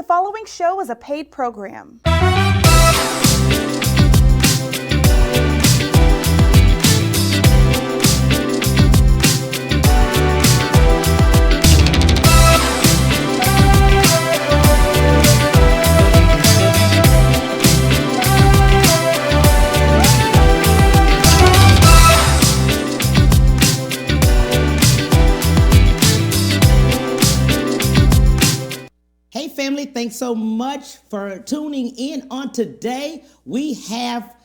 following show is a paid program. Hey family, thanks so much for tuning in on today. We have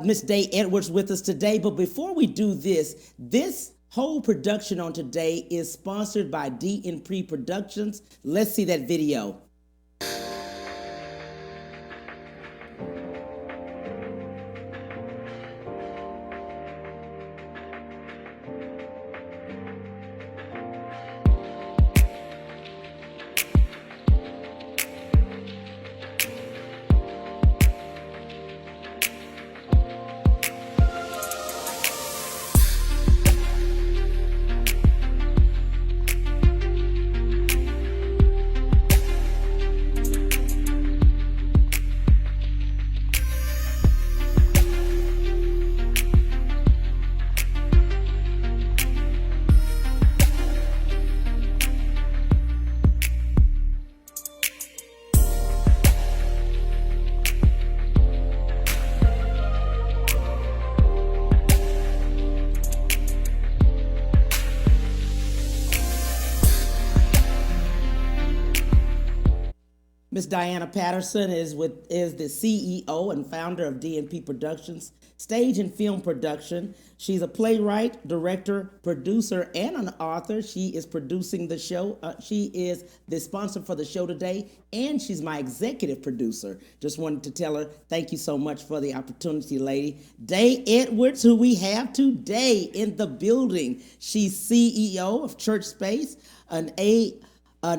Miss Day Edwards with us today, but before we do this whole production on today is sponsored by DNP Productions. Let's see that video. Miss Diana Patterson is the CEO and founder of DNP Productions, stage and film production. She's a playwright, director, producer, and an author. She is producing the show. She is the sponsor for the show today, and she's my executive producer. Just wanted to tell her thank you so much for the opportunity, lady. Day Edwards, who we have today in the building. She's CEO of Church Space, an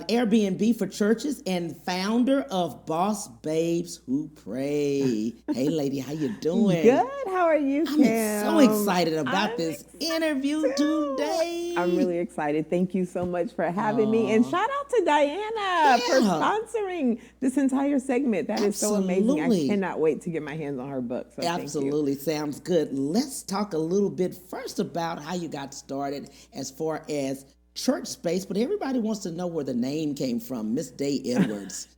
Airbnb for churches, and founder of Boss Babes Who Pray. Hey, lady, how you doing? Good. How are you, Kim? I'm so excited about this interview today. I'm really excited. Thank you so much for having me. And shout out to Diana for sponsoring this entire segment. That is so amazing. I cannot wait to get my hands on her book. So Absolutely. Sounds good. Let's talk a little bit first about how you got started as far as Church Space, but everybody wants to know where the name came from, Miss Day Edwards.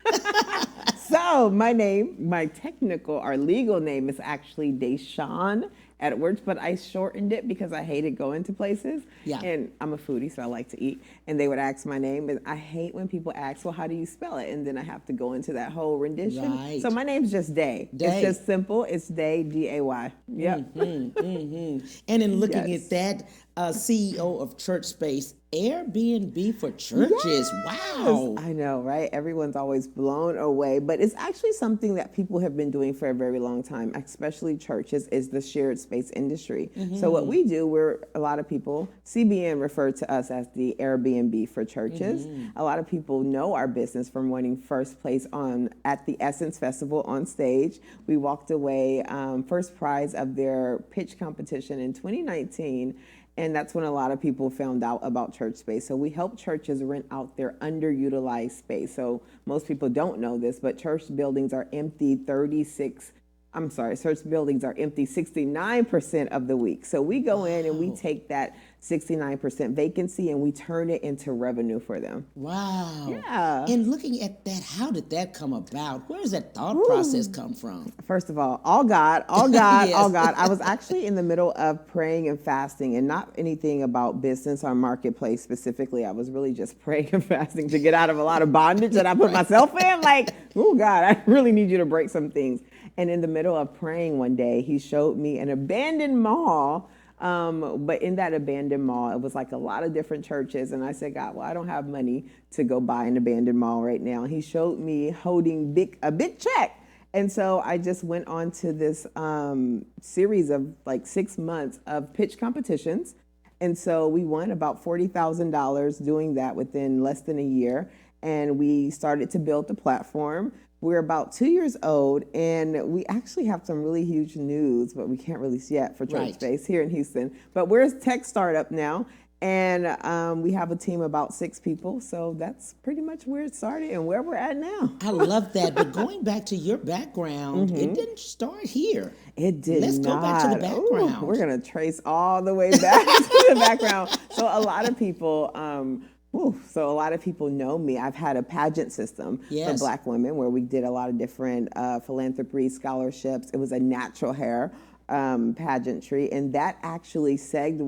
So my legal name is actually Deshawn Edwards, but I shortened it because I hated going to places. Yeah. And I'm a foodie, so I like to eat. And they would ask my name, and I hate when people ask, well, how do you spell it? And then I have to go into that whole rendition. Right. So my name's just Day. It's just simple. It's Day, D-A-Y. Yep. And in looking at that, CEO of Church Space, Airbnb for churches. Yes. Wow. I know, right? Everyone's always blown away, but it's actually something that people have been doing for a very long time, especially churches, is the shared space industry. So what we do, a lot of people, CBN referred to us as the Airbnb for churches. A lot of people know our business from winning first place at the Essence Festival on stage. We walked away first prize of their pitch competition in 2019. And that's when a lot of people found out about Church Space. So we help churches rent out their underutilized space. So most people don't know this, but church buildings are empty 69% of the week. So we go in and we take that 69% vacancy and we turn it into revenue for them. Wow. Yeah. And looking at that, how did that come about? Where does that thought process come from? First of all God, Yes. all God. I was actually in the middle of praying and fasting, and not anything about business or marketplace specifically. I was really just praying and fasting to get out of a lot of bondage that I put myself in. Like, oh God, I really need you to break some things. And in the middle of praying one day, he showed me an abandoned mall. But in that abandoned mall, it was like a lot of different churches. And I said, God, well, I don't have money to go buy an abandoned mall right now. And he showed me holding a big check. And so I just went on to this series of like 6 months of pitch competitions. And so we won about $40,000 doing that within less than a year. And we started to build the platform. We're about 2 years old, and we actually have some really huge news, but we can't release yet for Church Space here in Houston. But we're a tech startup now, And we have a team of about 6 people. So that's pretty much where it started and where we're at now. I love that. But going back to your background, it didn't start here. It did Let's not. go back to the background. Ooh, we're going to trace all the way back to the background. So a lot of people, know me. I've had a pageant system for Black women where we did a lot of different philanthropy scholarships. It was a natural hair pageantry, and that actually segued.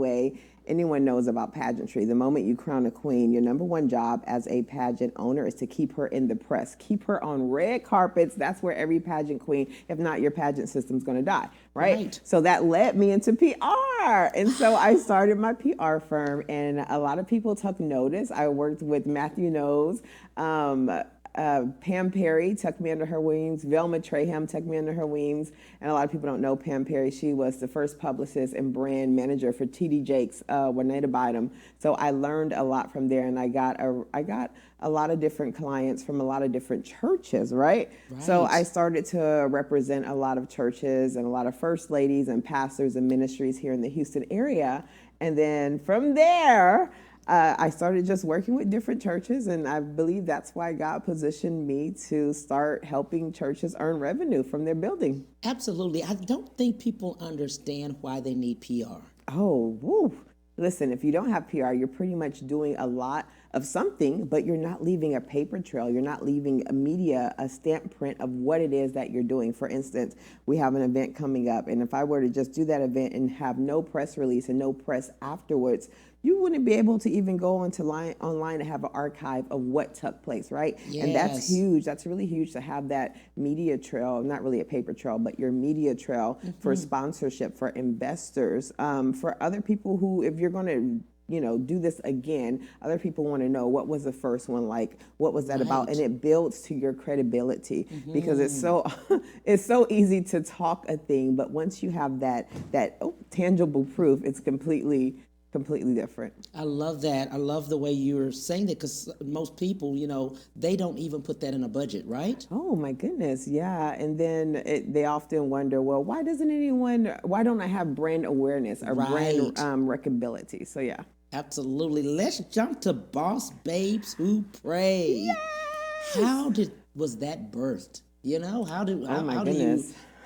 Anyone knows about pageantry. The moment you crown a queen, your number one job as a pageant owner is to keep her in the press, keep her on red carpets. That's where every pageant queen, if not, your pageant system's going to die, right? So that led me into PR. And so I started my PR firm, and a lot of people took notice. I worked with Matthew Knowles, Pam Perry took me under her wings. Velma Traham took me under her wings. And a lot of people don't know Pam Perry. She was the first publicist and brand manager for TD Jakes, Juanita Bynum. So I learned a lot from there, and I got a lot of different clients from a lot of different churches, right? So I started to represent a lot of churches and a lot of first ladies and pastors and ministries here in the Houston area. And then from there, I started just working with different churches, and I believe that's why God positioned me to start helping churches earn revenue from their building. Absolutely. I don't think people understand why they need PR. Oh, woo. Listen, if you don't have PR, you're pretty much doing a lot of something, but you're not leaving a paper trail. You're not leaving a stamp print of what it is that you're doing. For instance, we have an event coming up, and if I were to just do that event and have no press release and no press afterwards, you wouldn't be able to even go online and have an archive of what took place, right? Yes. And that's huge. That's really huge to have that media trail, not really a paper trail, but your media trail for sponsorship, for investors, for other people who, if you're going to do this again, other people want to know what was the first one like, what was that about, and it builds to your credibility because it's so easy to talk a thing, but once you have that tangible proof, it's completely different. I love that. I love the way you're saying that because most people, they don't even put that in a budget, right? Oh my goodness, yeah. And then they often wonder, well, why don't I have brand awareness or brand recognizability? So yeah. Absolutely. Let's jump to Boss Babes Who Pray. Yes! How was that birthed?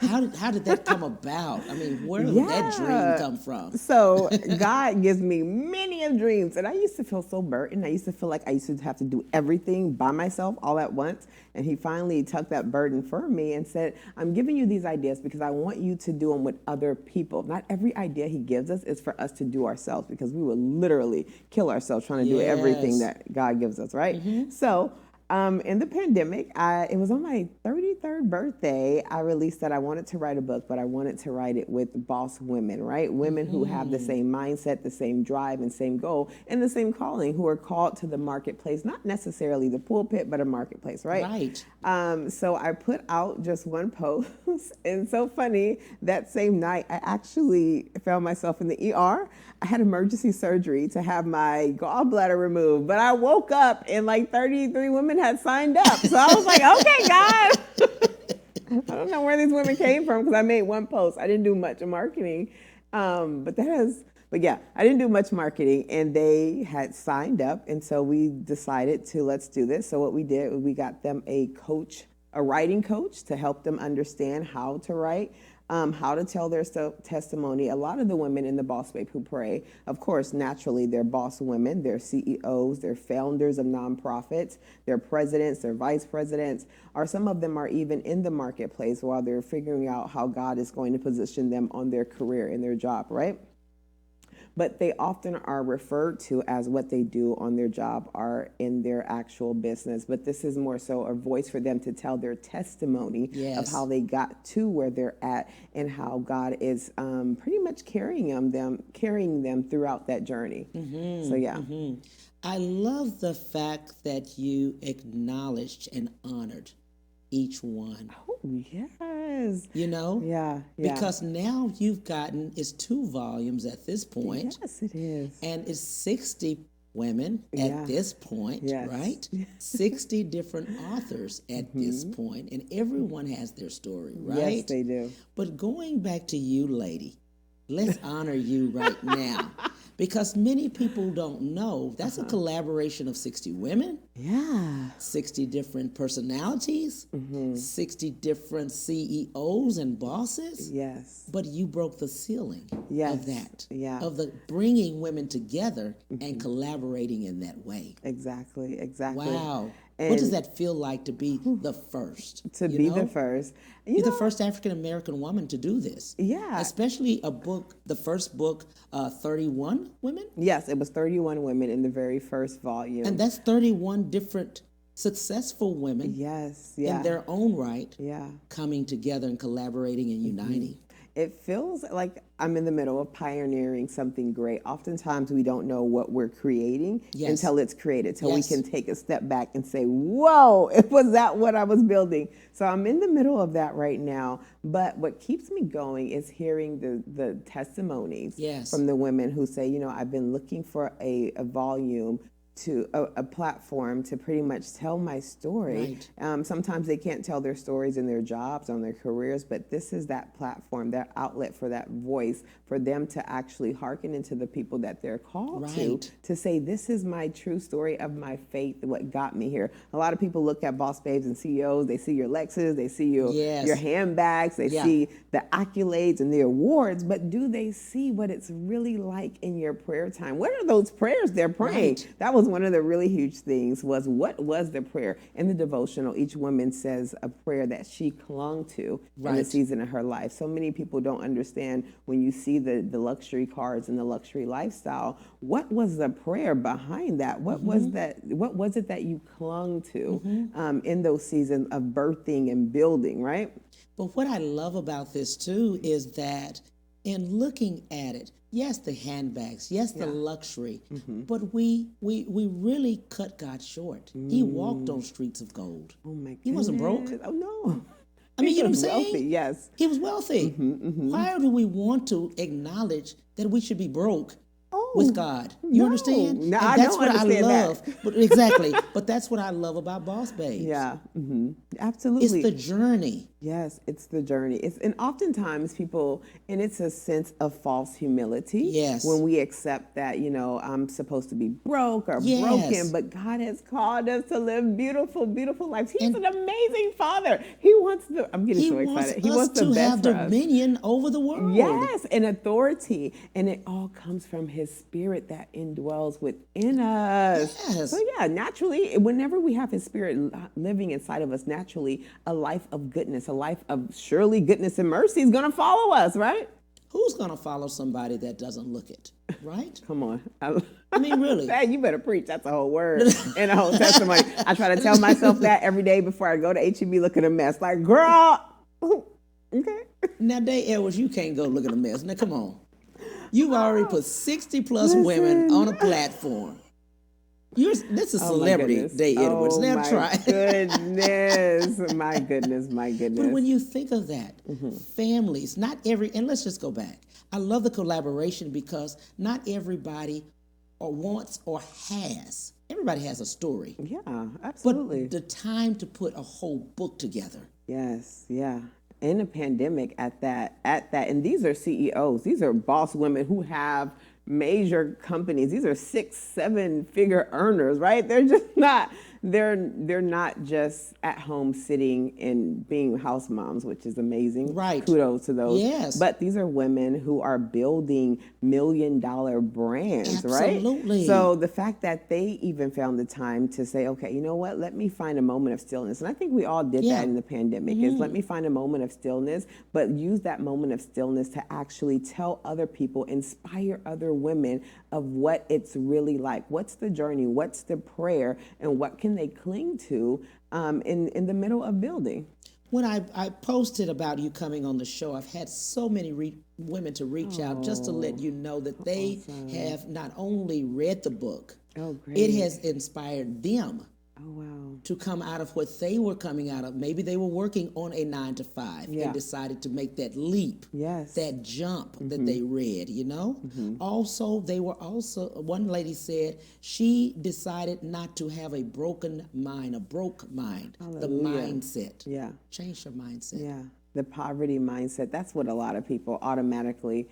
How did that come about? I mean, where did that dream come from? So God gives me many of dreams, and I used to feel so burdened. I used to feel like I used to have to do everything by myself all at once. And he finally took that burden for me and said, I'm giving you these ideas because I want you to do them with other people. Not every idea he gives us is for us to do ourselves, because we would literally kill ourselves trying to do everything that God gives us, right? So in the pandemic, it was on my 33rd birthday, I released that I wanted to write a book, but I wanted to write it with boss women, right? Women who have the same mindset, the same drive, and same goal, and the same calling, who are called to the marketplace, not necessarily the pulpit, but a marketplace, right? Right. So I put out just one post, and so funny, that same night, I actually found myself in the ER. I had emergency surgery to have my gallbladder removed, but I woke up and like 33 women had signed up. So I was like, okay, God. I don't know where these women came from because I made one post. I didn't do much marketing. But yeah, I didn't do much marketing, and they had signed up. And so we decided let's do this. So what we did, we got them a writing coach to help them understand how to write, how to tell their testimony. A lot of the women in the Boss Babe Who Pray, of course, naturally, they're boss women, they're CEOs, they're founders of nonprofits, they're presidents, they're vice presidents, or some of them are even in the marketplace while they're figuring out how God is going to position them on their career and their job, right? But they often are referred to as what they do on their job are in their actual business. But this is more so a voice for them to tell their testimony of how they got to where they're at and how God is pretty much carrying them throughout that journey. So yeah. I love the fact that you acknowledged and honored each one. Oh, yes. Yeah. Because now you've gotten, it's 2 volumes at this point. Yes, it is. And it's 60 women at this point, right? 60 different authors at this point, and everyone has their story, right? Yes, they do. But going back to you, lady, let's honor you right now. Because many people don't know that's a collaboration of 60 women, Yeah. 60 different personalities, 60 different CEOs and bosses. Yes. But you broke the ceiling Yes. of that, Yeah. of the bringing women together and collaborating in that way. Exactly. Exactly. Wow. And What does that feel like to be the first? to you be know? the first. You Be the know, first African American woman to do this. Yeah. Especially a book, the first book, 31 women. Yes, it was 31 women in the very first volume. And that's 31 different successful women yes. Yeah. in their own right yeah. coming together and collaborating and uniting. It feels like I'm in the middle of pioneering something great. Oftentimes we don't know what we're creating Yes. until it's created, till Yes. we can take a step back and say, whoa, was that what I was building? So I'm in the middle of that right now. But what keeps me going is hearing the testimonies Yes. from the women who say, you know, I've been looking for a volume to a platform to pretty much tell my story. Right. Sometimes they can't tell their stories in their jobs, on their careers, but this is that platform, that outlet for that voice, for them to actually hearken into the people that they're called Right. to say, this is my true story of my faith, what got me here. A lot of people look at boss babes and CEOs, they see your Lexus, they see your Yes. handbags, they Yeah. see the accolades and the awards, but do they see what it's really like in your prayer time? What are those prayers they're praying? Right. That was one of the really huge things, was what was the prayer? In the devotional, each woman says a prayer that she clung to in a Right. season of her life. So many people don't understand when you see the luxury cars and the luxury lifestyle, what was the prayer behind that? What was that? What was it that you clung to in those seasons of birthing and building, right? But what I love about this too is that in looking at it, yes, the handbags, yes, the luxury, but we really cut God short. He walked on streets of gold. Oh my goodness. He wasn't broke. Oh no. I mean, He you know what I'm was saying? wealthy, yes. He was wealthy. Why do we want to acknowledge that we should be broke with God? You no. understand? No, And I that's don't what I understand that. love. But exactly. But that's what I love about Boss Babes. Yeah, It's absolutely. the journey. Yes, it's the journey. And oftentimes people, and it's a sense of false humility. Yes. When we accept that, you know, I'm supposed to be broke or Yes. broken, but God has called us to live beautiful, beautiful lives. He's an amazing Father. He wants I'm getting He so wants excited. He us wants to the have best for us. dominion over the world. Yes, and authority. And it all comes from His Spirit that indwells within us. Yes. So, yeah, naturally, whenever we have His Spirit living inside of us, naturally, a life of goodness, a life of surely goodness and mercy is going to follow us, right? Who's going to follow somebody that doesn't look it, right? Come on. I mean, really. Hey, you better preach. That's a whole word and a whole testimony. I try to tell myself that every day before I go to HEB looking a mess. Like, girl, okay. Now, Day Edwards, you can't go look at a mess. Now, come on. You've already put 60 plus women on a platform. This is Oh, my celebrity, goodness. Day Edwards. Oh, Now my try. goodness. My goodness. My goodness. But when you think of that, families, not every, and let's just go back. I love the collaboration because not everybody wants or has. Everybody has a story. Yeah, But absolutely. the time to put a whole book together. Yes, yeah. In a pandemic at that, and these are CEOs, these are boss women who have major companies. These are 6-7 figure earners, right? They're just not, they're not just at home sitting and being house moms, which is amazing. Right. Kudos to those. Yes. But these are women who are building $1 million brands, right? Absolutely. So the fact that they even found the time to say, okay, you know what, let me find a moment of stillness. And I think we all did Yeah. that in the pandemic, is let me find a moment of stillness, but use that moment of stillness to actually tell other people, inspire other women of what it's really like. What's the journey? What's the prayer? And what can they cling to in the middle of building? When I posted about you coming on the show, I've had so many women to reach out just to let you know that they have not only read the book, Oh, great. it has inspired them Oh, wow. to come out of what they were coming out of. Maybe they were working on a 9-to-5 Yeah. and decided to make that leap, Yes. that jump that they read, you know? Also, one lady said she decided not to have a broken mind, a broke mind, the Hallelujah. mindset. Yeah. Change your mindset. Yeah. The poverty mindset, that's what a lot of people automatically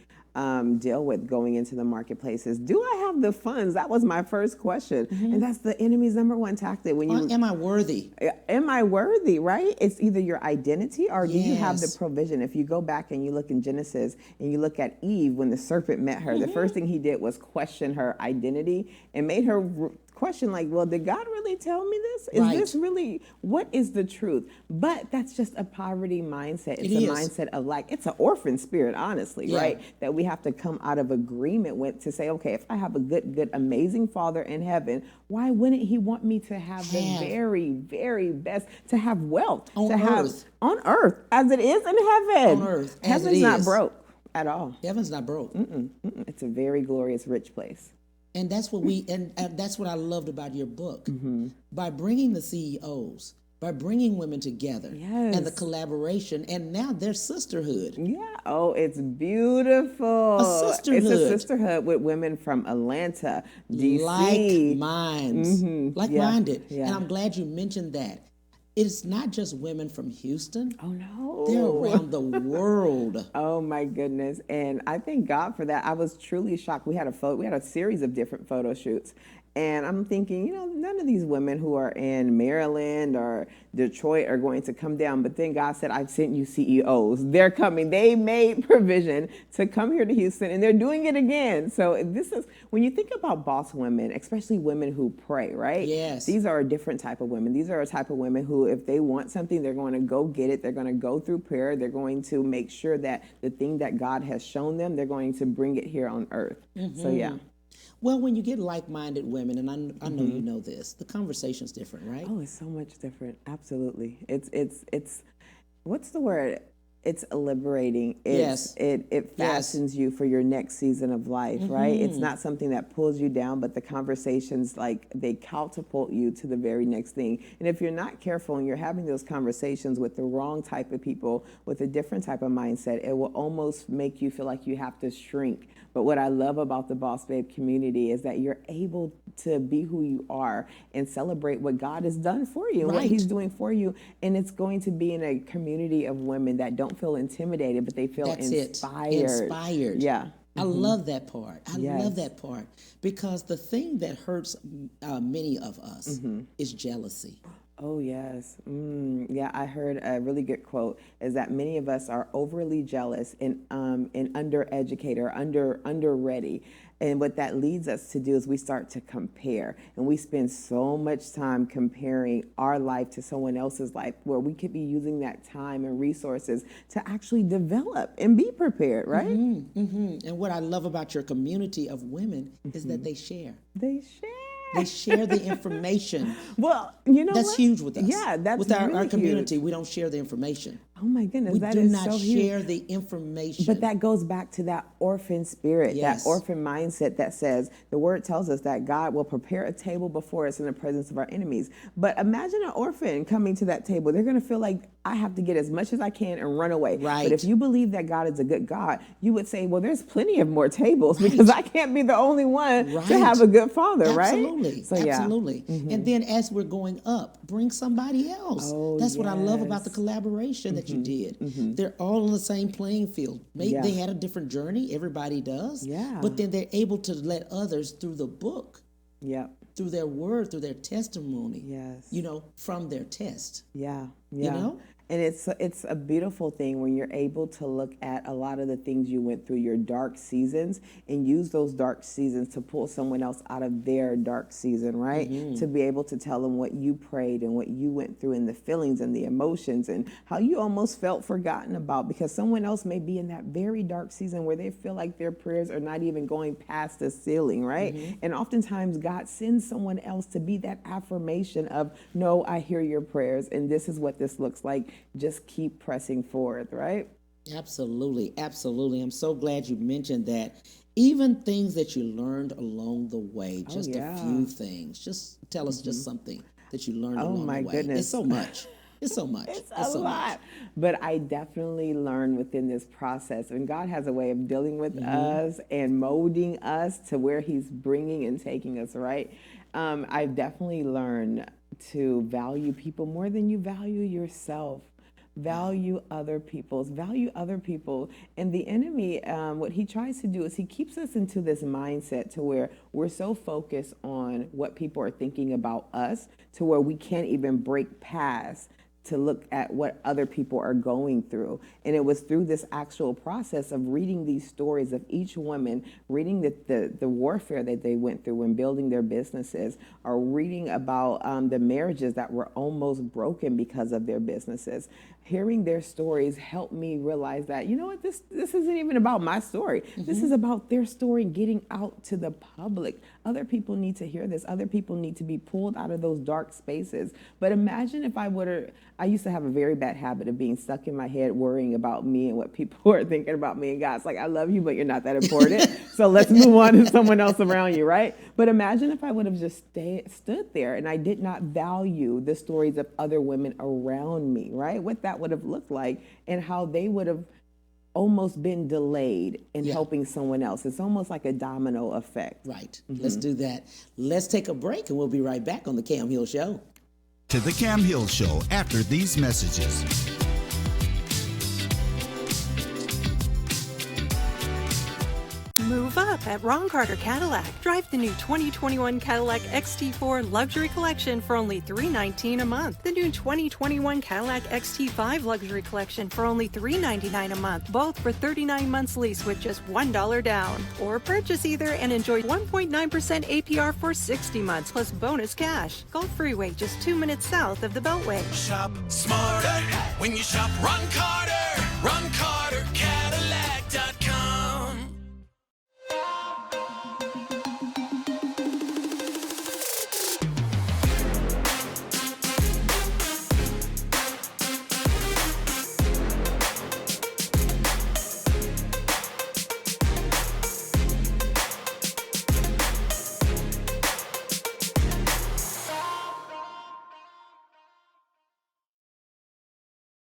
deal with going into the marketplaces. Do I have the funds? That was my first question. And that's the enemy's number one tactic. When you Am I worthy? Am I worthy, right? It's either your identity or do you have the Yes. provision? If you go back and you look in Genesis and you look at Eve, when the serpent met her, the first thing he did was question her identity and made her question like, well, did God really tell me this? Is Right. this really, what is the truth? But that's just a poverty mindset. It's It a is. mindset of like, it's an orphan spirit, honestly, Yeah. right? That we have to come out of agreement with to say, okay, if I have a good, amazing Father in heaven, why wouldn't he want me to have the very, very best, to have wealth, On to have earth. on earth as it is in heaven? On earth, as it Heaven's not is. broke at all. Heaven's not broke. It's a very glorious, rich place. And that's what and that's what I loved about your book. Mm-hmm. By bringing the CEOs, by bringing women together, and the Yes. collaboration, and now their sisterhood. Yeah. Oh, it's beautiful. A sisterhood. It's a sisterhood with women from Atlanta, DC. Like minds, like-minded. Yeah. And I'm glad you mentioned that. It's not just women from Houston. Oh no. They're around the world. Oh my goodness. And I thank God for that. I was truly shocked. We had a series of different photo shoots. And I'm thinking, none of these women who are in Maryland or Detroit are going to come down. But then God said, I've sent you CEOs. They're coming. They made provision to come here to Houston, and they're doing it again. So this is, when you think about boss women, especially women who pray, right? Yes. These are a different type of women. These are a type of women who, if they want something, they're going to go get it. They're going to go through prayer. They're going to make sure that the thing that God has shown them, they're going to bring it here on earth. So yeah. Well, when you get like-minded women, and I know you know this, the conversation's different, right? Oh, it's so much different. Absolutely. It's what's the word? It's liberating. Yes. It fastens you for your next season of life, right? It's not something that pulls you down, but the conversations, like, they catapult you to the very next thing. And if you're not careful and you're having those conversations with the wrong type of people, with a different type of mindset, it will almost make you feel like you have to shrink. But what I love about the Boss Babe community is that you're able to be who you are and celebrate what God has done for you and what Right. he's doing for you. And it's going to be in a community of women that don't feel intimidated, but they feel That's inspired. it. Inspired. Yeah. I love that part. I Yes. love that part because the thing that hurts many of us is jealousy. Oh, yes. Yeah, I heard a really good quote is that many of us are overly jealous and undereducated or under ready. And what that leads us to do is we start to compare. And we spend so much time comparing our life to someone else's life, where we could be using that time and resources to actually develop and be prepared, right? And what I love about your community of women is that they share. They share. They share the information. Well, you know That's what? huge with us. Yeah, that's with our really community. huge. We don't share the information. Oh my goodness, We that do is not so huge. share the information. But that goes back to that orphan spirit, Yes. that orphan mindset that says, the word tells us that God will prepare a table before us in the presence of our enemies. But imagine an orphan coming to that table. They're going to feel like, I have to get as much as I can and run away. Right. But if you believe that God is a good God, you would say, well, there's plenty of more tables because I can't be the only one to Right. have a good father, right? Absolutely. So, yeah. Absolutely. And then as we're going up, bring somebody else. Oh, That's what I love about the yes. collaboration that you did. They're all on the same playing field. Maybe Yeah. they had a different journey, everybody does. Yeah. But then they're able to let others through the book, Yep. through their word, through their testimony. Yes. From their test. Yeah, yeah. know? And it's a beautiful thing when you're able to look at a lot of the things you went through, your dark seasons, and use those dark seasons to pull someone else out of their dark season, right? To be able to tell them what you prayed and what you went through and the feelings and the emotions and how you almost felt forgotten about, because someone else may be in that very dark season where they feel like their prayers are not even going past the ceiling, right? And oftentimes God sends someone else to be that affirmation of, no, I hear your prayers and this is what this looks like. Just keep pressing forward, right? Absolutely, absolutely. I'm so glad you mentioned that. Even things that you learned along the way, just yeah. a few things. Just tell us just something that you learned along my the way. goodness. It's so much. It's so much. It's a so lot. much. But I definitely learned within this process, and God has a way of dealing with us and molding us to where He's bringing and taking us, right? I've definitely learned to value people more than you value yourself. value other people. And the enemy, what he tries to do is he keeps us into this mindset to where we're so focused on what people are thinking about us to where we can't even break past to look at what other people are going through. And it was through this actual process of reading these stories of each woman, reading the warfare that they went through when building their businesses, or reading about the marriages that were almost broken because of their businesses. Hearing their stories helped me realize that, you know what, this isn't even about my story. This is about their story getting out to the public. Other people need to hear this. Other people need to be pulled out of those dark spaces. But imagine if I used to have a very bad habit of being stuck in my head worrying about me and what people are thinking about me. And God's like, I love you, but you're not that important. So let's move on to someone else around you, right? But imagine if I would have just stood there and I did not value the stories of other women around me, right? What that would have looked like and how they would have almost been delayed in helping someone else. It's almost like a domino effect. Right. Let's do that. Let's take a break and we'll be right back on the Cam Hill Show. To the Cam Hill Show after these messages. Move up at Ron Carter Cadillac. Drive the new 2021 Cadillac XT4 Luxury Collection for only $319 a month. The new 2021 Cadillac XT5 Luxury Collection for only $399 a month. Both for 39 months lease with just $1 down. Or purchase either and enjoy 1.9% APR for 60 months plus bonus cash. Gulf Freeway, just 2 minutes south of the Beltway. Shop smarter when you shop Ron Carter. Ron Carter Cadillac.com.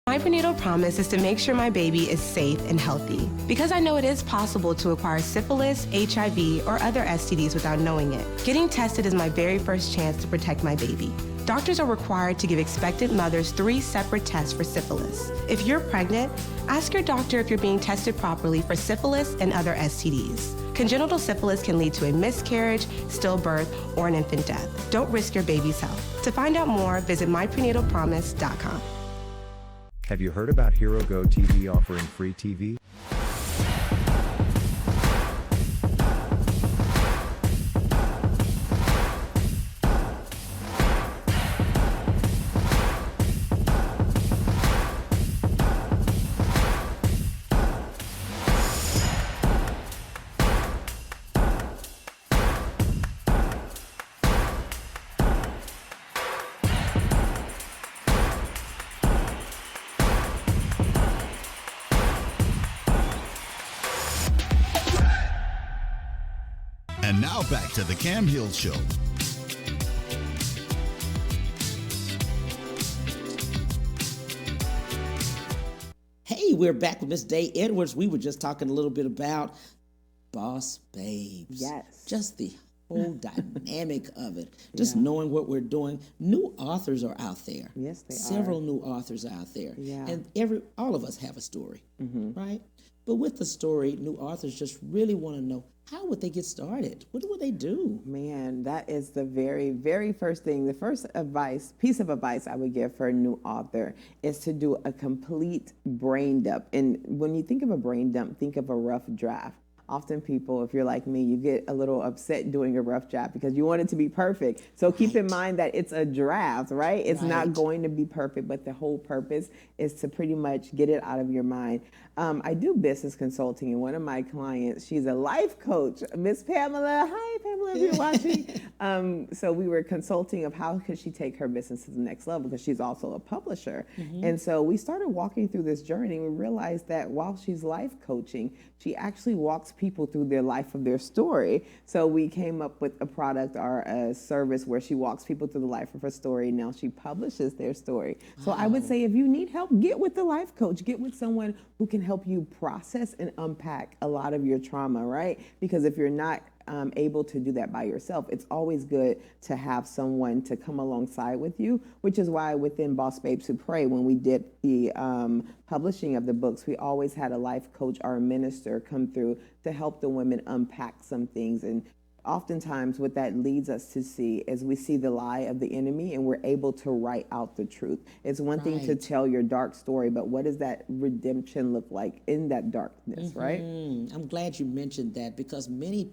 My prenatal promise is to make sure my baby is safe and healthy, because I know it is possible to acquire syphilis, HIV, or other STDs without knowing it. Getting tested is my very first chance to protect my baby. Doctors are required to give expectant mothers 3 separate tests for syphilis. If you're pregnant, ask your doctor if you're being tested properly for syphilis and other STDs. Congenital syphilis can lead to a miscarriage, stillbirth, or an infant death. Don't risk your baby's health. To find out more, visit myprenatalpromise.com. Have you heard about Hero Go TV offering free TV? And now back to the Cam Hill Show. Hey, we're back with Miss Day Edwards. We were just talking a little bit about Boss Babes. Yes. Just the whole dynamic of it. Just knowing what we're doing. New authors are out there. Yes, they are. Several new authors are out there. Yeah. And all of us have a story, right? But with the story, new authors just really want to know, how would they get started? What would they do? Man, that is the very, very first thing. The first piece of advice I would give for a new author is to do a complete brain dump. And when you think of a brain dump, think of a rough draft. Often people, if you're like me, you get a little upset doing a rough draft because you want it to be perfect. So keep in mind that it's a draft, right? It's not going to be perfect, but the whole purpose is to pretty much get it out of your mind. I do business consulting, and one of my clients, she's a life coach, Miss Pamela. Hi, Pamela, if you're watching. So we were consulting of how could she take her business to the next level, because she's also a publisher. And so we started walking through this journey. We realized that while she's life coaching, she actually walks people through their life of their story. So we came up with a product or a service where she walks people through the life of her story. Now she publishes their story. So I would say, if you need help, get with the life coach, get with someone who can help you process and unpack a lot of your trauma, right? Because if you're not able to do that by yourself. It's always good to have someone to come alongside with you, which is why within Boss Babes Who Pray, when we did the publishing of the books, we always had a life coach or a minister come through to help the women unpack some things. And oftentimes what that leads us to see is we see the lie of the enemy and we're able to write out the truth. It's one thing to tell your dark story, but what does that redemption look like in that darkness, right? I'm glad you mentioned that, because many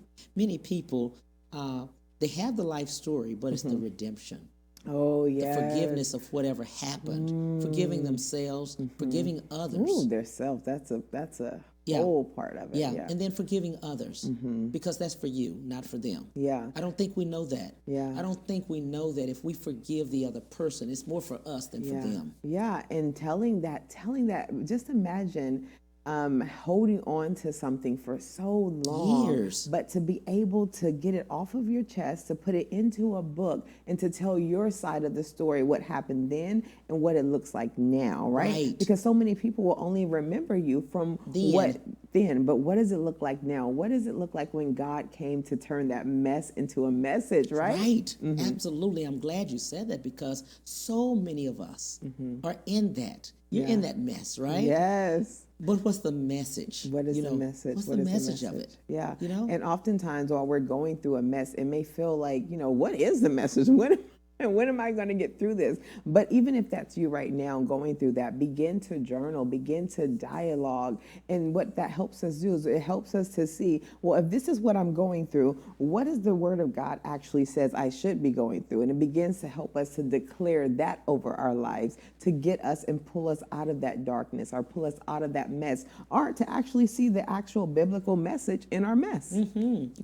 people, they have the life story, but it's the redemption. Oh, The yeah. forgiveness of whatever happened, forgiving themselves, forgiving others. Ooh, their self. That's a whole part of it. Yeah, and then forgiving others, because that's for you, not for them. Yeah. I don't think we know that. Yeah. I don't think we know that if we forgive the other person, it's more for us than for them. Yeah, and telling that, just imagine holding on to something for so long, Years. but to be able to get it off of your chest, to put it into a book, and to tell your side of the story, what happened then and what it looks like now, right? Right. Because so many people will only remember you from what then, but what does it look like now? What does it look like when God came to turn that mess into a message, right? Right. Absolutely. I'm glad you said that, because so many of us are in that. You're in that mess, right? Yes. But what's the message? What is the message? What's What the is message of it? Yeah. You know? And oftentimes while we're going through a mess, it may feel like, what is the message? When am I going to get through this? But even if that's you right now going through that, begin to journal, begin to dialogue. And what that helps us do is it helps us to see, well, if this is what I'm going through, what is the Word of God actually says I should be going through? And it begins to help us to declare that over our lives, to get us and pull us out of that darkness or pull us out of that mess, or to actually see the actual biblical message in our mess.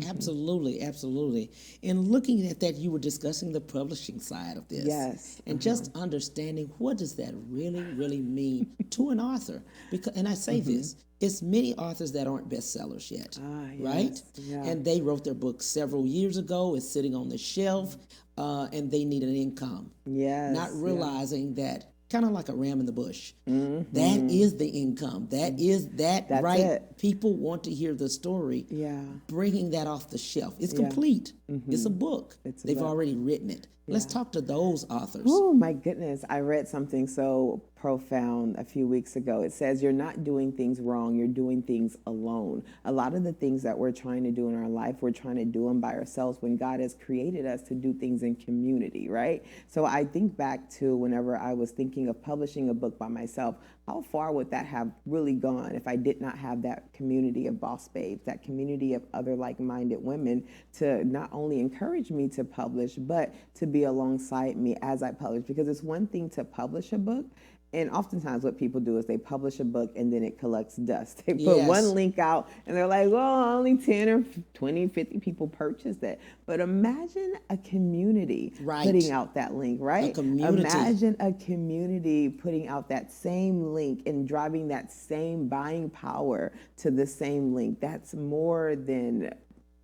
Absolutely, absolutely. And looking at that, you were discussing the publishing side of this. Yes. And just understanding, what does that really, really mean to an author? Because, and I say this, it's many authors that aren't bestsellers yet, right? Yeah. And they wrote their book several years ago. It's sitting on the shelf, and they need an income. Yes. Not realizing that, kind of like a ram in the bush. That is the income. That is that, That's right? it. People want to hear the story. Yeah. Bringing that off the shelf. It's complete. It's a book. They've already written it. Let's talk to those authors. Oh my goodness. I read something so profound a few weeks ago. It says, you're not doing things wrong, you're doing things alone. A lot of the things that we're trying to do in our life, we're trying to do them by ourselves when God has created us to do things in community, right? So I think back to whenever I was thinking of publishing a book by myself, how far would that have really gone if I did not have that community of boss babes, that community of other like-minded women to not only encourage me to publish, but to be alongside me as I publish? Because it's one thing to publish a book, and oftentimes what people do is they publish a book and then it collects dust. They put one link out and they're like, well, only 10 or 20, 50 people purchased it. But imagine a community putting out that link, right? A community. Imagine a community putting out that same link and driving that same buying power to the same link. That's more than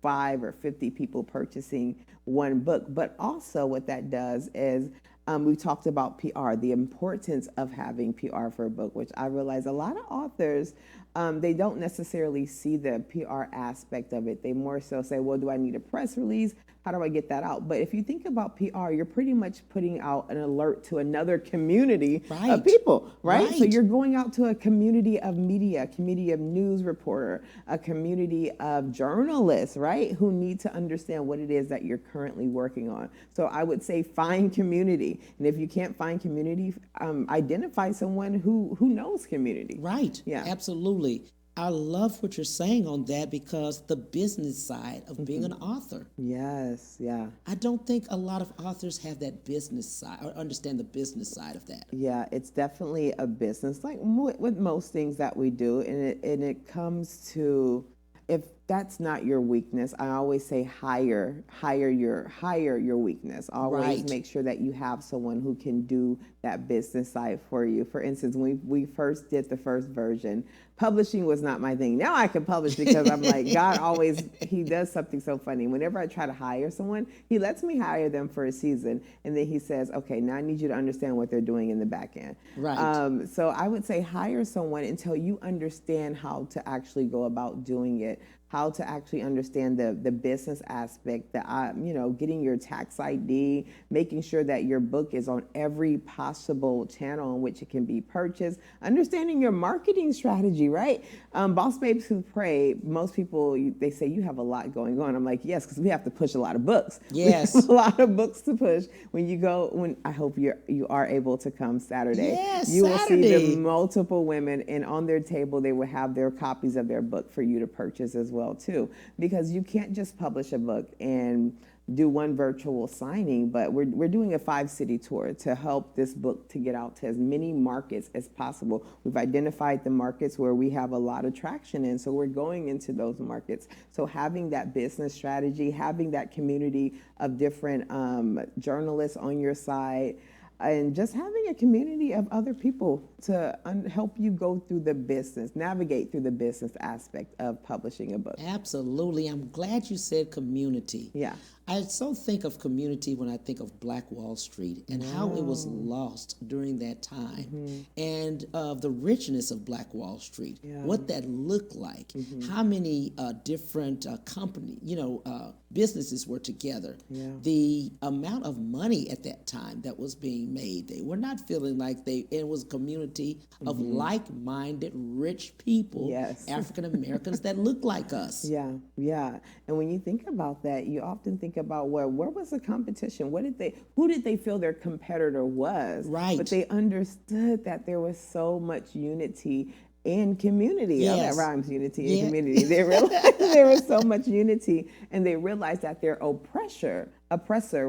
5 or 50 people purchasing one book. But also what that does is we talked about PR, the importance of having PR for a book, which I realize a lot of authors, they don't necessarily see the PR aspect of it. They more so say, well, do I need a press release? How do I get that out? But if you think about PR, you're pretty much putting out an alert to another community of people, right? So you're going out to a community of media, a community of news reporter, a community of journalists, right? Who need to understand what it is that you're currently working on. So I would say find community. And if you can't find community, identify someone who knows community. Right. Yeah. Absolutely. I love what you're saying on that, because the business side of being an author. Yes, yeah. I don't think a lot of authors have that business side or understand the business side of that. Yeah, it's definitely a business, like with most things that we do, and it comes to, if that's not your weakness, I always say hire your weakness. Always make sure that you have someone who can do that business side for you. For instance, when we first did the first version, publishing was not my thing. Now I can publish because I'm like, God always, he does something so funny. Whenever I try to hire someone, he lets me hire them for a season. And then he says, okay, now I need you to understand what they're doing in the back end. Right. So I would say hire someone until you understand how to actually go about doing it. how to actually understand the business aspect, getting your tax ID, making sure that your book is on every possible channel in which it can be purchased, understanding your marketing strategy, right? Boss Babes Who Pray, most people, they say you have a lot going on. I'm like, yes, because we have to push a lot of books. Yes. We have a lot of books to push. When I hope you are able to come Saturday. Yes, you will see Saturday. the multiple women, and on their table they will have their copies of their book for you to purchase as well too, because you can't just publish a book and do one virtual signing, but we're doing a 5-city tour to help this book to get out to as many markets as possible. We've identified the markets where we have a lot of traction in, so we're going into those markets. So having that business strategy, having that community of different journalists on your side, and just having a community of other people to help you go through the business, navigate through the business aspect of publishing a book. Absolutely. I'm glad you said community. Yeah. I so think of community when I think of Black Wall Street and how it was lost during that time, and the richness of Black Wall Street, what that looked like, how many different businesses were together, the amount of money at that time that was being made. They were not feeling like it was a community of like-minded, rich people, Yes. African Americans that looked like us. Yeah, yeah. And when you think about that, you often think about, where was the competition? Who did they feel their competitor was? Right. But they understood that there was so much unity in community. Oh, that Yes. rhymes, unity in Yeah. community. They realized there was so much unity, and they realized that their oppressor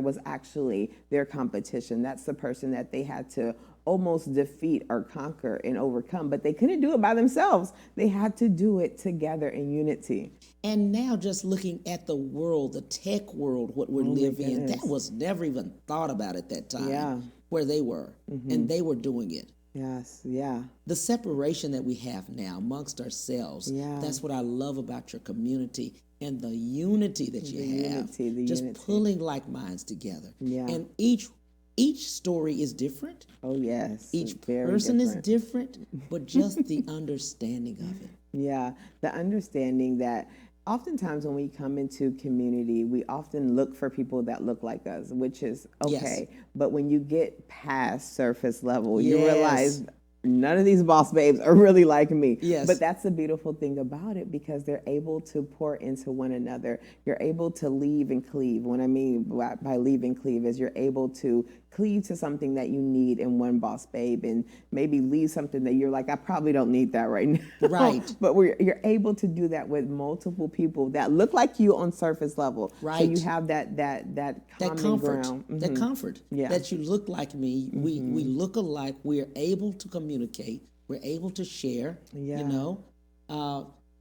was actually their competition. That's the person that they had to almost defeat or conquer and overcome, but they couldn't do it by themselves. They had to do it together in unity. And now just looking at the world, the tech world, what we're living in, that was never even thought about at that time, Yeah. where they were, and they were doing it. Yes, yeah. The separation that we have now amongst ourselves, Yeah. that's what I love about your community and the unity that you have. Just pulling like minds together. Yeah. And each story is different. Oh, yes. Each Very person is different. different, but just the understanding of it. Yeah, the understanding that oftentimes when we come into community, we often look for people that look like us, which is okay. Yes. But when you get past surface level, you Yes. realize none of these boss babes are really like me. Yes. But that's the beautiful thing about it, because they're able to pour into one another. You're able to leave and cleave. What I mean by leave and cleave is you're able to cleave to something that you need in one boss babe, and maybe leave something that you're like, I probably don't need that right now. Right. But you're able to do that with multiple people that look like you on surface level. Right. So you have that That common comfort, ground. that comfort, Yeah. that you look like me. We look alike. We're able to communicate. We're able to share. Yeah.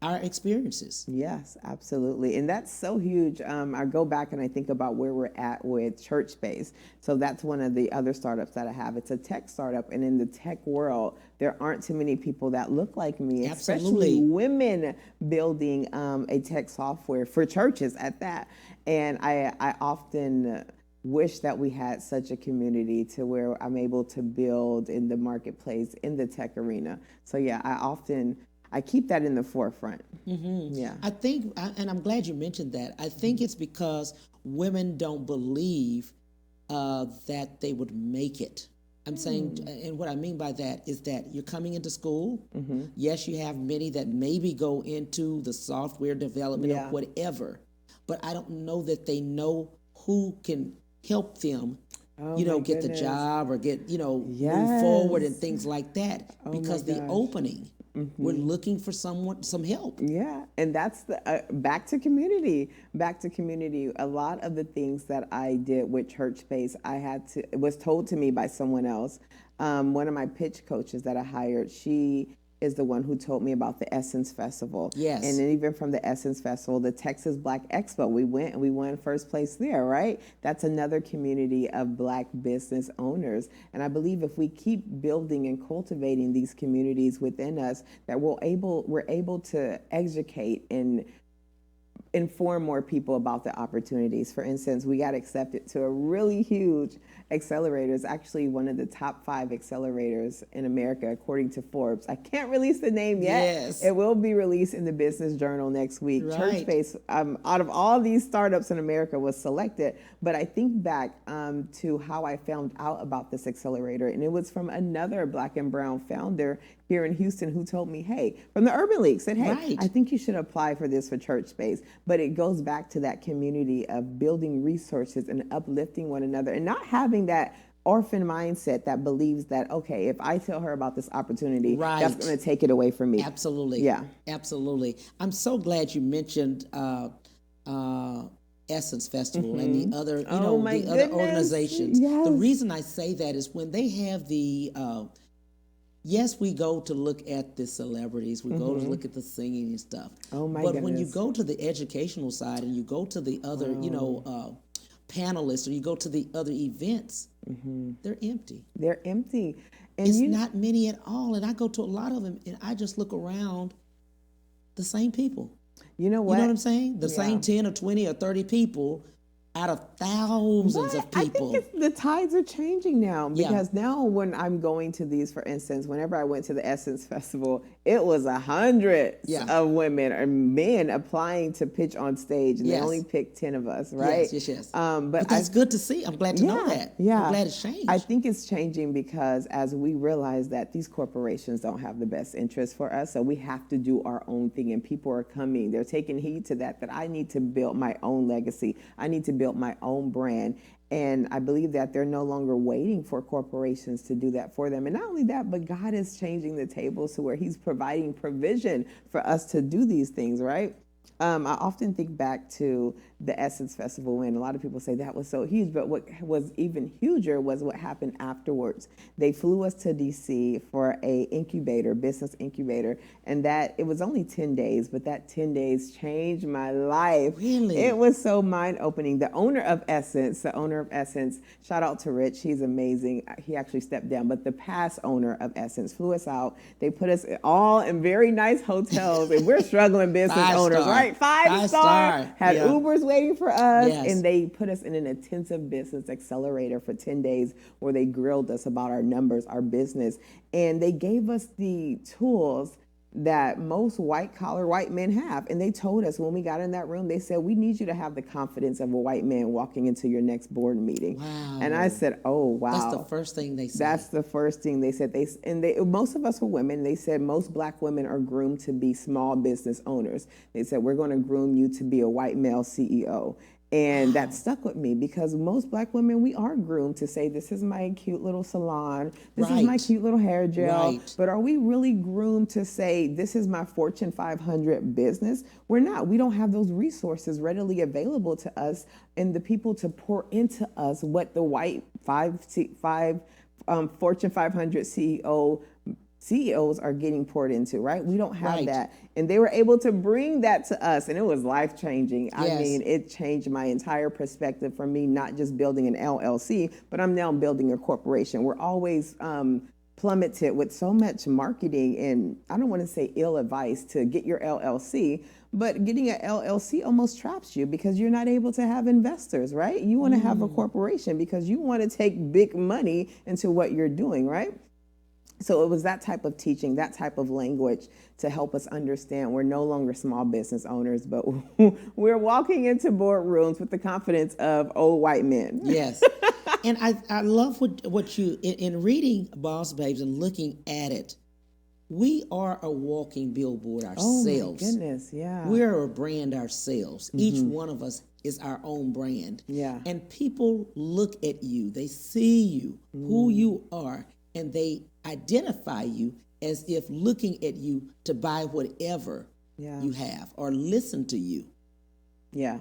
Our experiences. Yes, absolutely. And that's so huge. I go back and I think about where we're at with Church Space. So that's one of the other startups that I have. It's a tech startup. And in the tech world, there aren't too many people that look like me, Absolutely. especially women building a tech software for churches at that. And I often wish that we had such a community to where I'm able to build in the marketplace, in the tech arena. So yeah, I keep that in the forefront. Yeah. I think, and I'm glad you mentioned that. I think it's because women don't believe that they would make it. I'm saying, and what I mean by that is that you're coming into school. Yes, you have many that maybe go into the software development Yeah. or whatever, but I don't know that they know who can help them, Oh, get my the goodness. job or get, move forward and Yes. things like that. Oh, Because my the gosh. opening, we're looking for some help. Yeah, and that's the back to community. Back to community. A lot of the things that I did with Church Space, it was told to me by someone else. One of my pitch coaches that I hired, she is the one who told me about the Essence Festival. Yes. And then even from the Essence Festival, the Texas Black Expo, we went and we won first place there, right? That's another community of Black business owners. And I believe if we keep building and cultivating these communities within us, that we're able to educate and inform more people about the opportunities. For instance, we got accepted to a really huge accelerator. It's actually one of the top 5 accelerators in America, according to Forbes. I can't release the name yet. Yes. It will be released in the Business Journal next week. Right. Churchbase, out of all these startups in America, was selected. But I think back to how I found out about this accelerator, and it was from another Black and Brown founder here in Houston who told me, hey, from the Urban League, said, hey, Right. I think you should apply for this for Churchbase. But it goes back to that community of building resources and uplifting one another and not having that orphan mindset that believes that, okay, if I tell her about this opportunity, Right. that's going to take it away from me. Absolutely. Yeah. Absolutely. I'm so glad you mentioned Essence Festival and the other, Oh, my the other goodness. organizations. Yes. The reason I say that is when they have the, yes, we go to look at the celebrities, we go to look at the singing and stuff. Oh, my But when you goodness. go to the educational side and you go to the other, panelists, or you go to the other events, they're empty. They're empty. And It's not many at all. And I go to a lot of them and I just look around, the same people. you know what? You know what I'm saying? The same 10 or 20 or 30 people out of thousands of people. I think the tides are changing now, Yeah. because now when I'm going to these, for instance, whenever I went to the Essence Festival, it was hundreds Yeah. of women or men applying to pitch on stage, and Yes. they only picked 10 of us, right? Yes. But But that's good to see. I'm glad to know that. Yeah. I'm glad it's changed. I think it's changing because as we realize that these corporations don't have the best interest for us, so we have to do our own thing, and people are coming. They're taking heed to that I need to build my own legacy. I need to build my own brand. And I believe that they're no longer waiting for corporations to do that for them. And not only that, but God is changing the tables to where he's providing provision for us to do these things, right? I often think back to the Essence Festival, and a lot of people say that was so huge, but what was even huger was what happened afterwards. They flew us to DC for a business incubator, and that it was only 10 days, but that 10 days changed my life. Really? It was so mind-opening. The owner of Essence, shout out to Rich, he's amazing. He actually stepped down, but the past owner of Essence flew us out. They put us all in very nice hotels, and we're struggling business owners, Five-star. right? Five-star. Five-star. Had Yeah. Ubers waiting for us, Yes. and they put us in an intensive business accelerator for 10 days where they grilled us about our numbers, our business, and they gave us the tools that most white-collar white men have. And they told us when we got in that room, they said, we need you to have the confidence of a white man walking into your next board meeting. Wow. And I said, oh, wow. That's the first thing they said. That's the first thing they said. Most of us were women. They said most black women are groomed to be small business owners. They said, we're going to groom you to be a white male CEO. And that stuck with me because most black women, we are groomed to say, this is my cute little salon. This is my Right. cute little hair gel. Right. But are we really groomed to say, this is my Fortune 500 business? We're not. We don't have those resources readily available to us and the people to pour into us what the white Fortune 500 CEOs are getting poured into, right? We don't have Right. that. And they were able to bring that to us, and it was life-changing. I Yes. mean, it changed my entire perspective for me, not just building an LLC, but I'm now building a corporation. We're always plummeted with so much marketing and I don't want to say ill advice to get your LLC, but getting an LLC almost traps you because you're not able to have investors, right? You want to have a corporation because you want to take big money into what you're doing, right? So it was that type of teaching, that type of language to help us understand we're no longer small business owners, but we're walking into boardrooms with the confidence of old white men. Yes. And I love what you, in reading Boss Babes and looking at it, we are a walking billboard Oh ourselves. my goodness, yeah. We're a brand ourselves. Each one of us is our own brand. Yeah. And people look at you, they see you, who you are, and they identify you as if looking at you to buy whatever you have or listen to you. Yeah,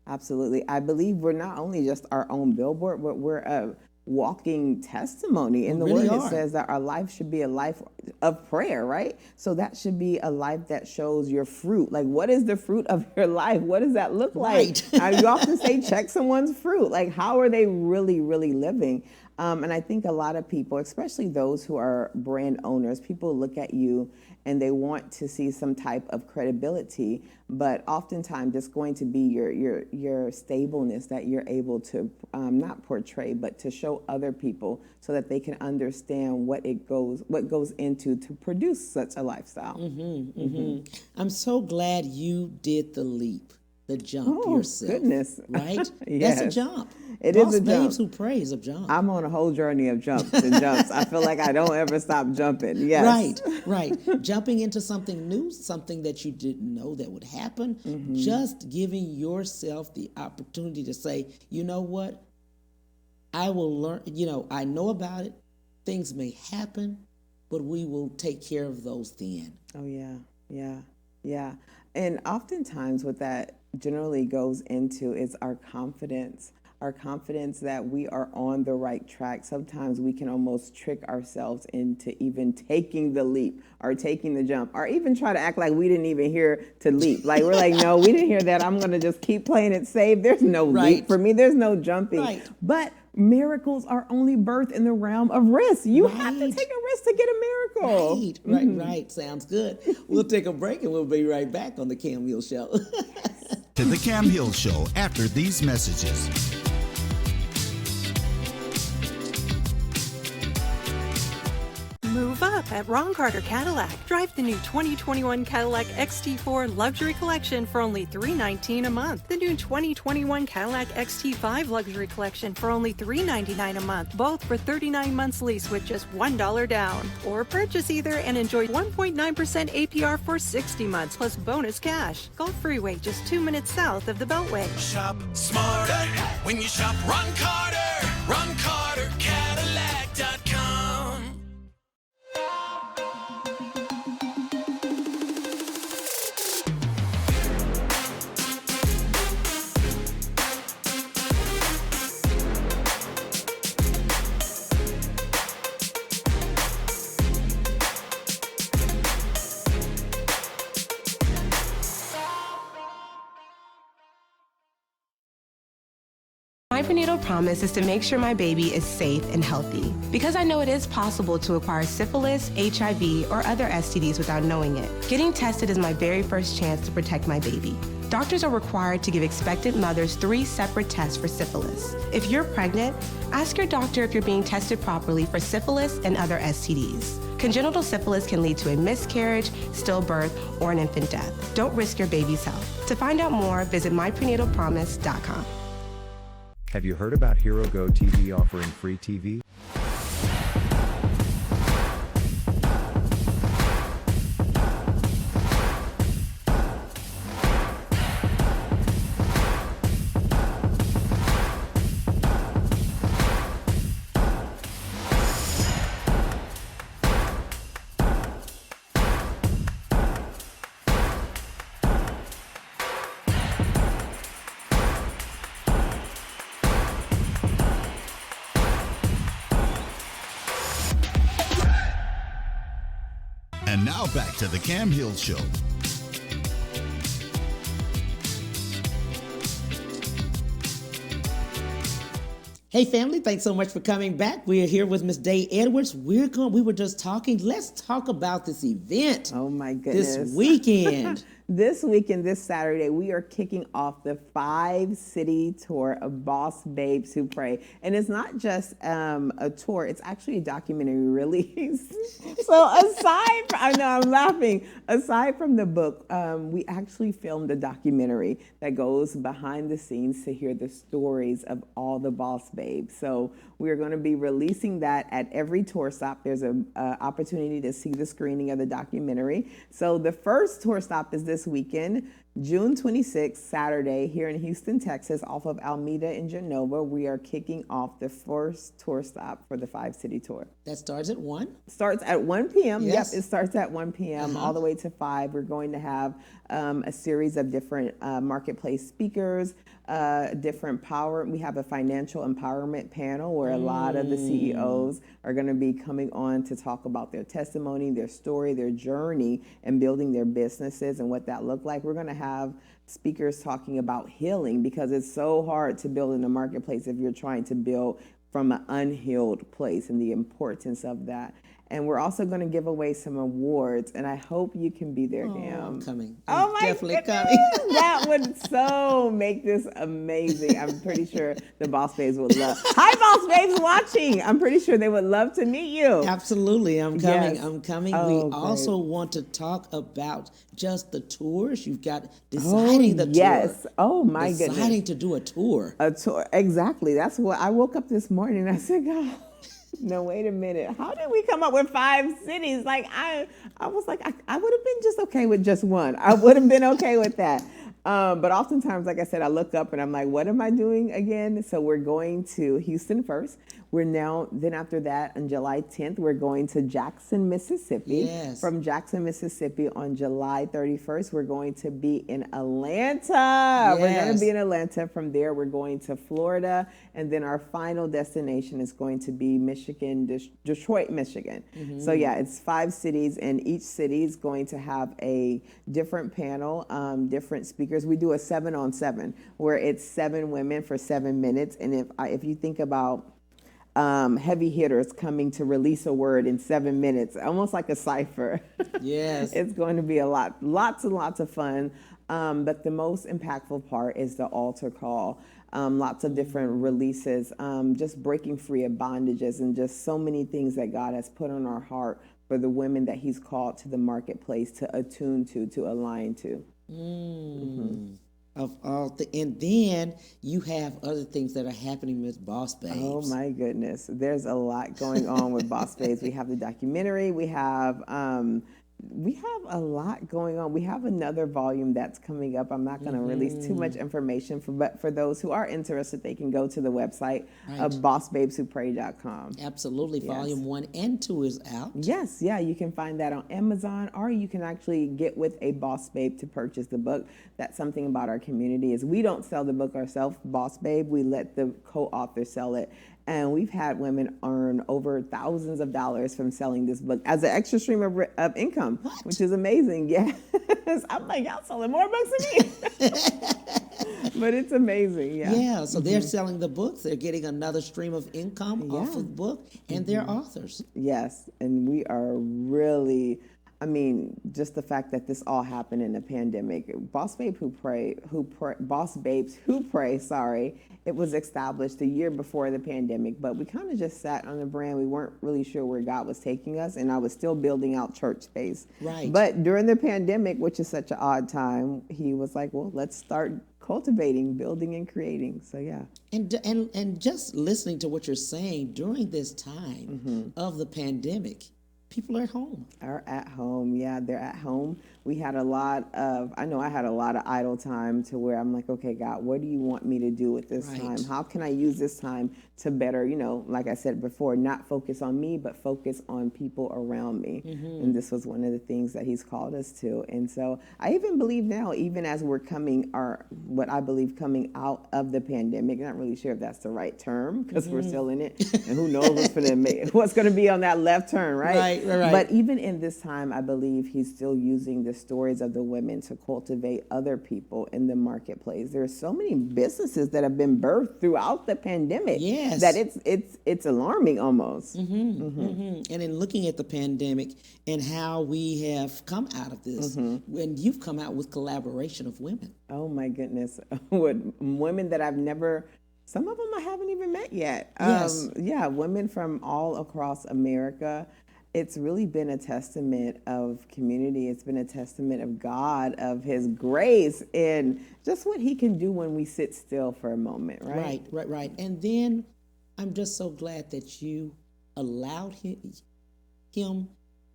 absolutely. I believe we're not only just our own billboard, but we're a walking testimony. In the really word, it are. says that our life should be a life of prayer, right? So that should be a life that shows your fruit. Like, what is the fruit of your life? What does that look like? Right. You often say, check someone's fruit. Like, how are they really, really living? And I think a lot of people, especially those who are brand owners, people look at you and they want to see some type of credibility, but oftentimes it's going to be your stableness that you're able to not portray, but to show other people so that they can understand what goes into to produce such a lifestyle. I'm so glad you did the leap, the jump yourself. Goodness. Right? Yes. That's a jump. It is Boss a jump. Babes Who Pray is a jump. I'm on a whole journey of jumps and jumps. I feel like I don't ever stop jumping. Yes. Right. Jumping into something new, something that you didn't know that would happen. Just giving yourself the opportunity to say, you know what? I will learn, I know about it. Things may happen, but we will take care of those then. Oh, yeah. And oftentimes what that generally goes into is our confidence that we are on the right track. Sometimes we can almost trick ourselves into even taking the leap or taking the jump, or even try to act like we didn't even hear to leap. Like we're like, no, we didn't hear that. I'm going to just keep playing it safe. There's no leap for me. There's no jumping. Right. But miracles are only birthed in the realm of risk. You have to take a risk to get a miracle. Right. Sounds good. We'll take a break and we'll be right back on the Cam Hill Show. To the Cam Hill Show after these messages. Move up at Ron Carter Cadillac. Drive the new 2021 Cadillac XT4 Luxury Collection for only $319 a month. The new 2021 Cadillac XT5 Luxury Collection for only $399 a month. Both for 39 months lease with just $1 down. Or purchase either and enjoy 1.9% APR for 60 months plus bonus cash. Gulf Freeway, just 2 minutes south of the Beltway. Shop smarter when you shop Ron Carter. Ron Carter Cadillac.com. My prenatal promise is to make sure my baby is safe and healthy, because I know it is possible to acquire syphilis, HIV, or other STDs without knowing it. Getting tested is my very first chance to protect my baby. Doctors are required to give expectant mothers 3 separate tests for syphilis. If you're pregnant, ask your doctor if you're being tested properly for syphilis and other STDs. Congenital syphilis can lead to a miscarriage, stillbirth, or an infant death. Don't risk your baby's health. To find out more, visit myprenatalpromise.com. Have you heard about Hero Go TV offering free TV? And now back to the Cam Hill Show. Hey family, thanks so much for coming back. We are here with Miss Day Edwards. We were just talking. Let's talk about this event. Oh my goodness. This weekend. This weekend, this Saturday, we are kicking off the 5-city tour of Boss Babes Who Pray. And it's not just a tour, it's actually a documentary release. So I know I'm laughing. Aside from the book, we actually filmed a documentary that goes behind the scenes to hear the stories of all the Boss Babes. So we're going to be releasing that at every tour stop. There's an opportunity to see the screening of the documentary. So the first tour stop is this weekend, June 26th, Saturday, here in Houston, Texas, off of Alameda and Genova. We are kicking off the first tour stop for the 5-city tour. That starts at 1? Starts at 1 p.m. Yes. Yep, it starts at 1 p.m. all the way to 5. We're going to have a series of different marketplace speakers, different power. We have a financial empowerment panel where a lot of the CEOs are going to be coming on to talk about their testimony, their story, their journey, and building their businesses and what that looked like. We're going to have speakers talking about healing, because it's so hard to build in the marketplace if you're trying to build from an unhealed place, and the importance of that. And we're also going to give away some awards, and I hope you can be there, Cam. I'm coming. Oh I'm my definitely goodness, coming. that would so make this amazing. I'm pretty sure the Boss Babes would love. Hi, Boss Babes watching. I'm pretty sure they would love to meet you. Absolutely, I'm coming. Yes. I'm coming. Oh, we great. also want to talk about just the tours. You've got deciding the yes. tour. Oh my goodness. Deciding to do a tour. A tour. Exactly. That's what I woke up this morning and I said, God, no, wait a minute. How did we come up with 5 cities? Like I was like, I would have been just okay with just one. I would have been okay with that. But oftentimes, like I said, I look up and I'm like, what am I doing again? So we're going to Houston first. Then after that, on July 10th, we're going to Jackson, Mississippi. Yes. From Jackson, Mississippi on July 31st, we're going to be in Atlanta. We're going to be in Atlanta. From there, we're going to Florida. And then our final destination is going to be Detroit, Michigan. So yeah, it's 5 cities, and each city is going to have a different panel, different speakers. We do a 7-on-7 where it's 7 women for 7 minutes. And if you think about heavy hitters coming to release a word in 7 minutes, almost like a cipher. Yes. It's going to be lots and lots of fun. But the most impactful part is the altar call. Lots of different releases, just breaking free of bondages, and just so many things that God has put on our heart for the women that He's called to the marketplace to attune to align to. Of all and then you have other things that are happening with Boss Babes. Oh my goodness. There's a lot going on with Boss Babes. We have the documentary. We have a lot going on. We have another volume that's coming up. I'm not going to release too much information, but for those who are interested, they can go to the website of bossbabeswhopray.com. Absolutely. Volume 1 and 2 is out. Yes, yeah, you can find that on Amazon, or you can actually get with a Boss Babe to purchase the book. That's something about our community is we don't sell the book ourselves, Boss Babe. We let the co-author sell it. And we've had women earn over thousands of dollars from selling this book as an extra stream of income, which is amazing. Yes. I'm like, y'all selling more books than me. But it's amazing. Yeah. Yeah. So they're selling the books. They're getting another stream of income off of the book, and they're authors. Yes. And we are really, just the fact that this all happened in a pandemic. Boss Babes Who Pray, it was established a year before the pandemic, but we kind of just sat on the brand. We weren't really sure where God was taking us, and I was still building out church space. Right. But during the pandemic, which is such an odd time, He was like, well, let's start cultivating, building, and creating. So yeah. And just listening to what you're saying during this time of the pandemic, people are at home. Are at home. Yeah, they're at home. I had a lot of idle time to where I'm like, okay, God, what do you want me to do with this time? How can I use this time to better, like I said before, not focus on me, but focus on people around me. And this was one of the things that He's called us to. And so I even believe now, even as we're coming out of the pandemic, not really sure if that's the right term because we're still in it. And who knows what's going to be on that left turn, right? Right. But even in this time, I believe He's still using the stories of the women to cultivate other people in the marketplace. There are so many businesses that have been birthed throughout the pandemic that it's alarming almost. And in looking at the pandemic and how we have come out of this, when you've come out with collaboration of women. Oh my goodness, with women that I've never. Some of them I haven't even met yet. Yes. Yeah, women from all across America. It's really been a testament of community. It's been a testament of God, of His grace, and just what He can do when we sit still for a moment, right? Right. And then I'm just so glad that you allowed him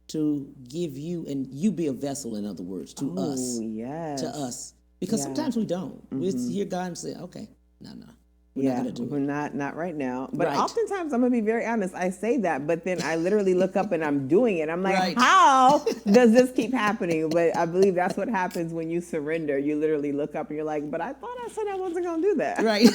to give you, and you be a vessel, in other words, to us. Yes. To us. Because sometimes we don't. We hear God and say, okay, no. We're not gonna do we're it. not right now. But Right. oftentimes, I'm gonna be very honest. I say that, but then I literally look up and I'm doing it. I'm like, how does this keep happening? But I believe that's what happens when you surrender. You literally look up and you're like, but I thought I said I wasn't gonna do that. Right.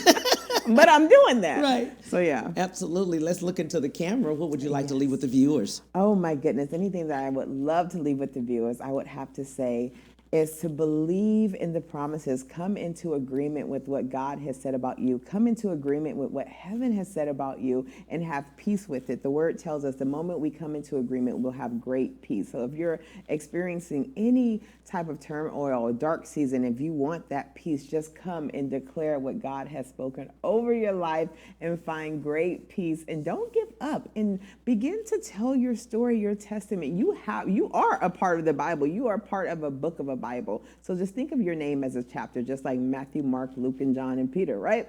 But I'm doing that. Right. So yeah. Absolutely. Let's look into the camera. What would you like to leave with the viewers? Oh my goodness. Anything that I would love to leave with the viewers, I would have to say, is to believe in the promises, come into agreement with what God has said about you, come into agreement with what heaven has said about you, and have peace with it. The word tells us the moment we come into agreement, we'll have great peace. So if you're experiencing any type of turmoil or dark season, if you want that peace, just come and declare what God has spoken over your life and find great peace. And don't give up, and begin to tell your story, your testament. You are a part of the Bible. You are part of a book of a Bible. So just think of your name as a chapter, just like Matthew, Mark, Luke, and John, and Peter, right?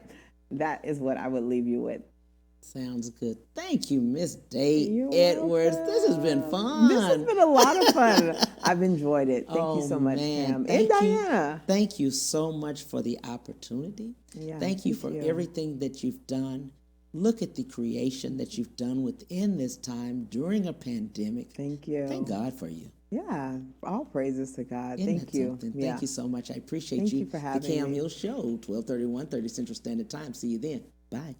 That is what I would leave you with. Sounds good. Thank you, Miss Day You're Edwards. welcome. This has been fun. This has been a lot of fun. I've enjoyed it. Thank you so much, Pam. And Diana. Thank you so much for the opportunity. Yeah, thank you for everything that you've done. Look at the creation that you've done within this time during a pandemic. Thank you. Thank God for you. Yeah, all praises to God. Isn't Thank that you. something? Yeah. Thank you so much. I appreciate Thank you. you for having The Cam me. Hill Show, 12:31, 30 Central Standard Time. See you then. Bye.